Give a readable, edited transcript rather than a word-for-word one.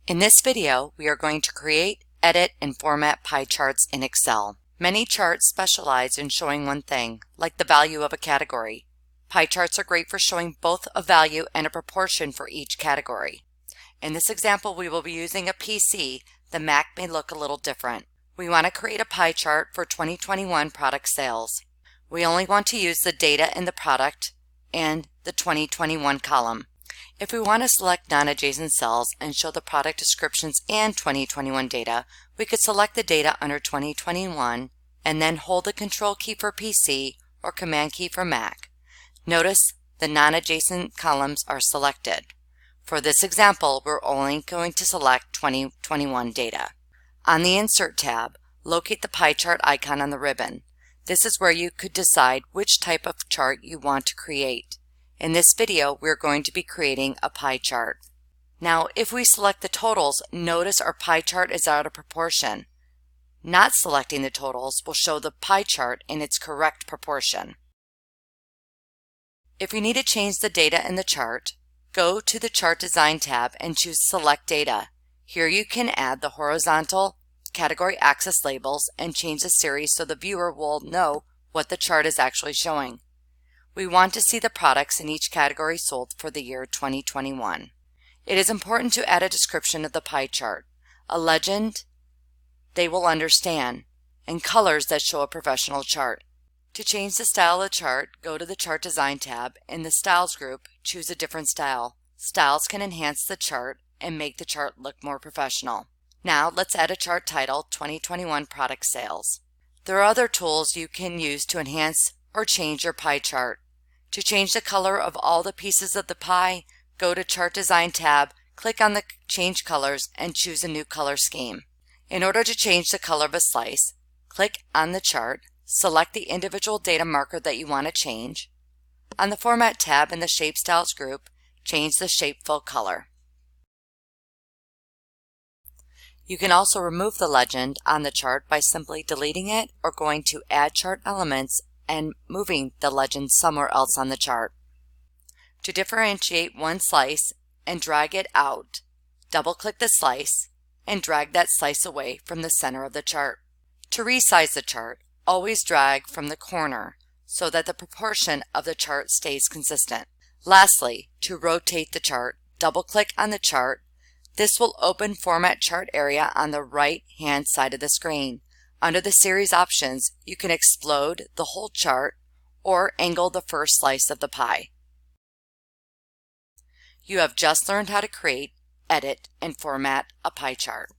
In this video, we are going to create, edit, and format pie charts in Excel. Many charts specialize in showing one thing, like the value of a category. Pie charts are great for showing both a value and a proportion for each category. In this example, we will be using a PC. The Mac may look a little different. We want to create a pie chart for 2021 product sales. We only want to use the data in the product and the 2021 column. If we want to select non-adjacent cells and show the product descriptions and 2021 data, we could select the data under 2021 and then hold the Control key for PC or Command key for Mac. Notice the non-adjacent columns are selected. For this example, we're only going to select 2021 data. On the Insert tab, locate the pie chart icon on the ribbon. This is where you could decide which type of chart you want to create. In this video, we're going to be creating a pie chart. Now, if we select the totals, notice our pie chart is out of proportion. Not selecting the totals will show the pie chart in its correct proportion. If you need to change the data in the chart, go to the Chart Design tab and choose Select Data. Here you can add the horizontal category axis labels and change the series so the viewer will know what the chart is actually showing. We want to see the products in each category sold for the year 2021. It is important to add a description of the pie chart, a legend they will understand, and colors that show a professional chart. To change the style of the chart, go to the Chart Design tab. In the Styles group, choose a different style. Styles can enhance the chart and make the chart look more professional. Now let's add a chart title, 2021 Product Sales. There are other tools you can use to enhance or change your pie chart. To change the color of all the pieces of the pie, go to Chart Design tab, click on the Change Colors, and choose a new color scheme. In order to change the color of a slice, click on the chart, select the individual data marker that you want to change. On the Format tab in the Shape Styles group, change the shape full color. You can also remove the legend on the chart by simply deleting it or going to Add Chart Elements and moving the legend somewhere else on the chart. To differentiate one slice and drag it out, double-click the slice and drag that slice away from the center of the chart. To resize the chart, always drag from the corner so that the proportion of the chart stays consistent. Lastly, to rotate the chart, double-click on the chart. This will open Format Chart area on the right-hand side of the screen. Under the series options, you can explode the whole chart or angle the first slice of the pie. You have just learned how to create, edit, and format a pie chart.